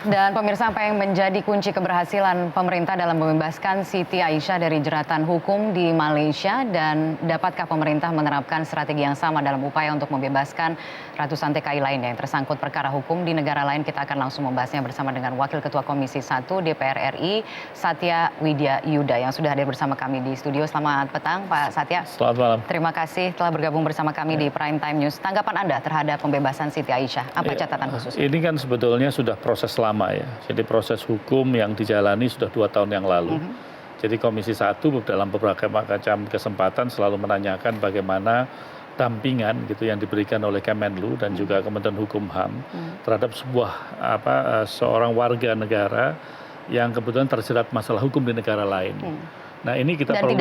Dan pemirsa, apa yang menjadi kunci keberhasilan pemerintah dalam membebaskan Siti Aisyah dari jeratan hukum di Malaysia, dan dapatkah pemerintah menerapkan strategi yang sama dalam upaya untuk membebaskan ratusan TKI lainnya yang tersangkut perkara hukum di negara lain? Kita akan langsung membahasnya bersama dengan Wakil Ketua Komisi 1 DPR RI, Satya Widya Yuda, yang sudah hadir bersama kami di studio. Selamat petang, Pak Satya. Selamat malam. Terima kasih telah bergabung bersama kami di Prime Time News. Tanggapan Anda terhadap pembebasan Siti Aisyah, apa catatan khusus? Ini kan sebetulnya sudah proses lama ya. Jadi proses hukum yang dijalani sudah 2 tahun yang lalu. Jadi Komisi 1 dalam beberapa macam kesempatan selalu menanyakan bagaimana dampingan gitu yang diberikan oleh Kemenlu dan juga Kementerian Hukum HAM terhadap seorang warga negara yang kebetulan terjerat masalah hukum di negara lain. Nah, ini kita dan perlu,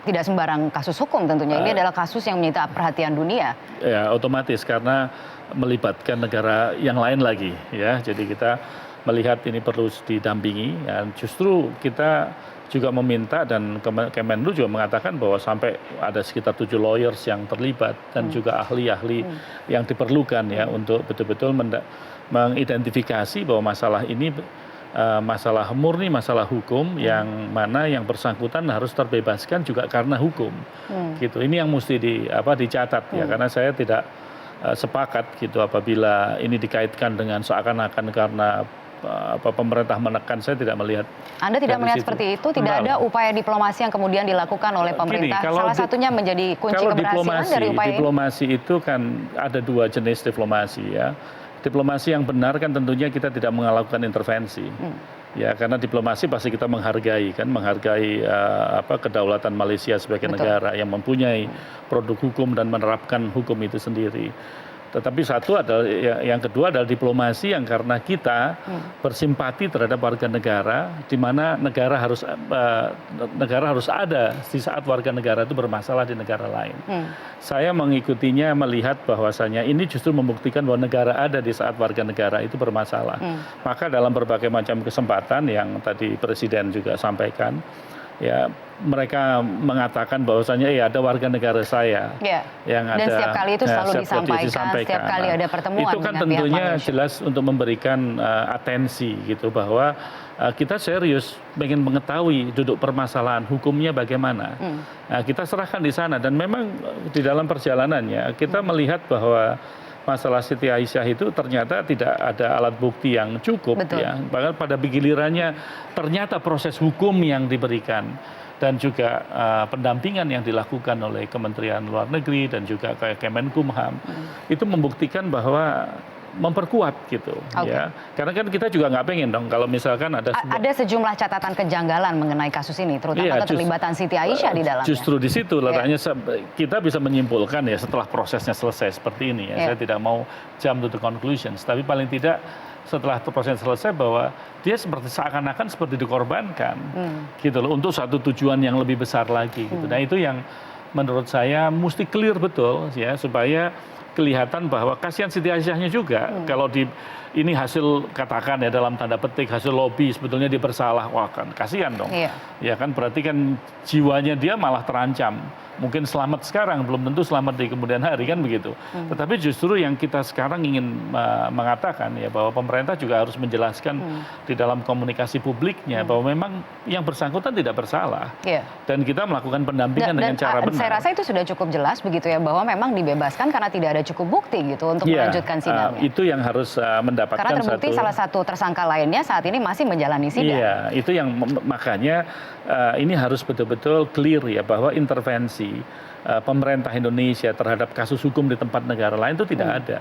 tidak sembarang kasus hukum tentunya. Ini adalah kasus yang menyita perhatian dunia. Ya, otomatis karena melibatkan negara yang lain lagi ya. Jadi kita melihat ini perlu didampingi, dan justru kita juga meminta, dan Kemenlu juga mengatakan bahwa sampai ada sekitar 7 lawyers yang terlibat dan juga ahli-ahli yang diperlukan ya untuk betul-betul mengidentifikasi bahwa masalah ini masalah murni, masalah hukum yang mana yang bersangkutan harus terbebaskan juga karena hukum. Gitu. Ini yang mesti dicatat ya, karena saya tidak sepakat gitu apabila ini dikaitkan dengan seakan-akan karena pemerintah menekan. Saya tidak melihat. Anda tidak melihat seperti itu? Tidak ada upaya diplomasi yang kemudian dilakukan oleh pemerintah? Salah satunya menjadi kunci keberhasilan dari upaya ini? Diplomasi itu kan ada 2 jenis diplomasi ya. Diplomasi yang benar kan tentunya kita tidak melakukan intervensi. Ya, karena diplomasi pasti kita menghargai kedaulatan Malaysia sebagai negara yang mempunyai produk hukum dan menerapkan hukum itu sendiri. Tetapi yang kedua adalah diplomasi yang karena kita bersimpati terhadap warga negara, di mana negara harus ada di saat warga negara itu bermasalah di negara lain. Saya mengikutinya melihat bahwasanya ini justru membuktikan bahwa negara ada di saat warga negara itu bermasalah. Maka dalam berbagai macam kesempatan yang tadi Presiden juga sampaikan, ya mereka mengatakan bahwasanya ya ada warga negara saya yang ada. Dan setiap kali itu selalu disampaikan, setiap kali ada pertemuan. Itu kan tentunya jelas untuk memberikan atensi gitu bahwa kita serius ingin mengetahui duduk permasalahan hukumnya bagaimana. Nah, kita serahkan di sana, dan memang di dalam perjalanannya kita melihat bahwa masalah Siti Aisyah itu ternyata tidak ada alat bukti yang cukup. Ya. Bahkan pada gilirannya ternyata proses hukum yang diberikan dan juga pendampingan yang dilakukan oleh Kementerian Luar Negeri dan juga Kemenkumham itu membuktikan bahwa memperkuat gitu ya, karena kan kita juga nggak pengen dong kalau misalkan ada sejumlah catatan kejanggalan mengenai kasus ini, terutama keterlibatan Siti Aisyah di dalamnya. Justru di situ letaknya kita bisa menyimpulkan ya setelah prosesnya selesai seperti ini ya. Saya tidak mau jump to the conclusions, tapi paling tidak setelah proses selesai bahwa dia seakan-akan seperti dikorbankan gitu loh, untuk satu tujuan yang lebih besar lagi gitu. Nah, itu yang menurut saya mesti clear betul ya, supaya kelihatan bahwa kasihan Siti Aisyahnya juga kalau ini hasil, katakan ya dalam tanda petik, hasil lobby, sebetulnya dia bersalah, wah kan kasihan dong. Ya kan berarti kan jiwanya dia malah terancam. Mungkin selamat sekarang, belum tentu selamat di kemudian hari, kan begitu. Tetapi justru yang kita sekarang ingin mengatakan ya bahwa pemerintah juga harus menjelaskan di dalam komunikasi publiknya bahwa memang yang bersangkutan tidak bersalah. Dan kita melakukan pendampingan dengan cara benar. Saya rasa itu sudah cukup jelas begitu ya, bahwa memang dibebaskan karena tidak ada cukup bukti gitu untuk melanjutkan sidangnya. Itu yang harus mendapatkan karena terbukti salah satu tersangka lainnya saat ini masih menjalani sidang. Iya, itu yang makanya ini harus betul-betul clear ya, bahwa intervensi pemerintah Indonesia terhadap kasus hukum di tempat negara lain itu tidak ada.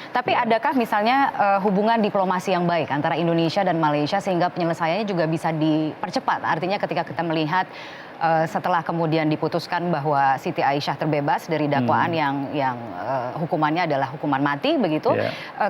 Tapi adakah misalnya hubungan diplomasi yang baik antara Indonesia dan Malaysia sehingga penyelesaiannya juga bisa dipercepat? Artinya ketika kita melihat setelah kemudian diputuskan bahwa Siti Aisyah terbebas dari dakwaan yang hukumannya adalah hukuman mati begitu,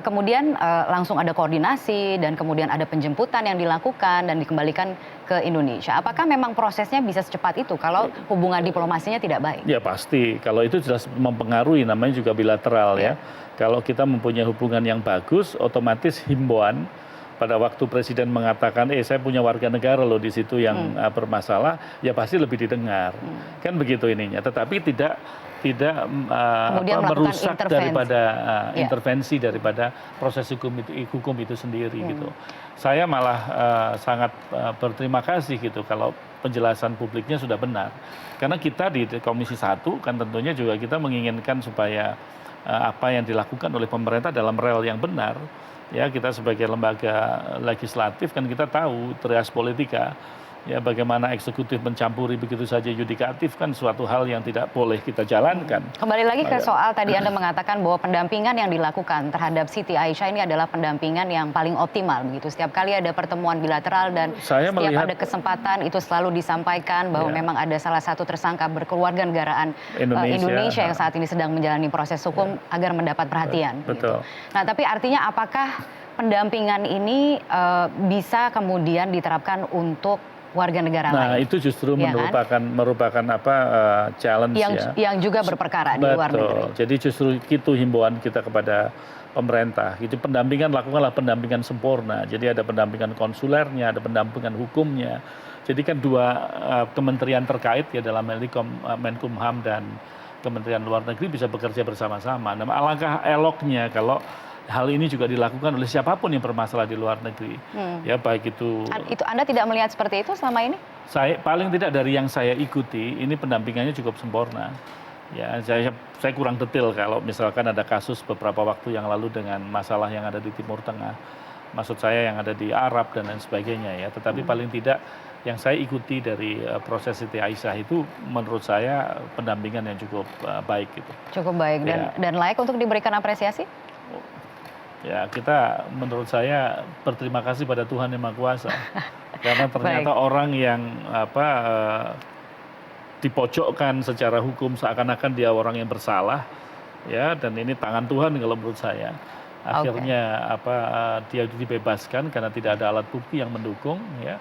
kemudian langsung ada koordinasi dan kemudian ada penjemputan yang dilakukan dan dikembalikan ke Indonesia. Apakah memang prosesnya bisa secepat itu kalau hubungan diplomasinya tidak baik? Ya pasti, kalau itu jelas mempengaruhi, namanya juga bilateral ya. Kalau kita mempunyai hubungan yang bagus, otomatis himbauan pada waktu Presiden mengatakan, saya punya warga negara loh di situ yang bermasalah, ya pasti lebih didengar. Kan begitu ininya. Tetapi tidak Kemudian melakukan merusak intervensi. daripada Ya. intervensi daripada proses hukum itu sendiri gitu. Saya malah sangat berterima kasih gitu kalau penjelasan publiknya sudah benar. Karena kita di Komisi 1 kan tentunya juga kita menginginkan supaya apa yang dilakukan oleh pemerintah dalam rel yang benar. Ya, kita sebagai lembaga legislatif kan kita tahu trias politika, ya bagaimana eksekutif mencampuri begitu saja yudikatif kan suatu hal yang tidak boleh kita jalankan. Kembali lagi ke soal tadi Anda mengatakan bahwa pendampingan yang dilakukan terhadap Siti Aisyah ini adalah pendampingan yang paling optimal begitu. Setiap kali ada pertemuan bilateral dan Saya setiap melihat- ada kesempatan itu selalu disampaikan bahwa Ya. memang ada salah satu tersangka berkeluarga negaraan Indonesia. yang saat ini sedang menjalani proses hukum agar mendapat perhatian. Betul. Gitu. Nah, tapi artinya apakah pendampingan ini bisa kemudian diterapkan untuk warga negara Nah, lain? itu justru Ya kan? merupakan challenge ya. Yang juga berperkara di luar negeri. Betul. Jadi justru itu himbauan kita kepada pemerintah. Itu pendampingan lakukanlah pendampingan sempurna. Jadi ada pendampingan konsulernya, ada pendampingan hukumnya. Jadi kan dua kementerian terkait ya dalam hal ini Menkumham dan Kementerian Luar Negeri bisa bekerja bersama-sama. Nah, alangkah eloknya kalau hal ini juga dilakukan oleh siapapun yang bermasalah di luar negeri. Ya baik itu. Itu Anda tidak melihat seperti itu selama ini? Saya paling tidak dari yang saya ikuti ini pendampingannya cukup sempurna. Ya, saya kurang detail kalau misalkan ada kasus beberapa waktu yang lalu dengan masalah yang ada di Timur Tengah. Maksud saya yang ada di Arab dan lain sebagainya ya. Tetapi paling tidak yang saya ikuti dari proses Siti Aisyah itu menurut saya pendampingan yang cukup baik gitu. Cukup baik dan layak untuk diberikan apresiasi? Ya, kita menurut saya berterima kasih pada Tuhan Yang Maha Kuasa. Karena ternyata orang yang dipojokkan secara hukum seakan-akan dia orang yang bersalah, ya, dan ini tangan Tuhan kalau menurut saya. Akhirnya dia dibebaskan karena tidak ada alat bukti yang mendukung, ya,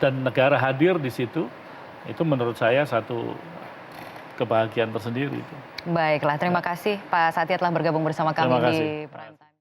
dan negara hadir di situ, itu menurut saya satu kebahagiaan tersendiri. Baiklah, terima kasih Pak Satya telah bergabung bersama kami di Prime Time.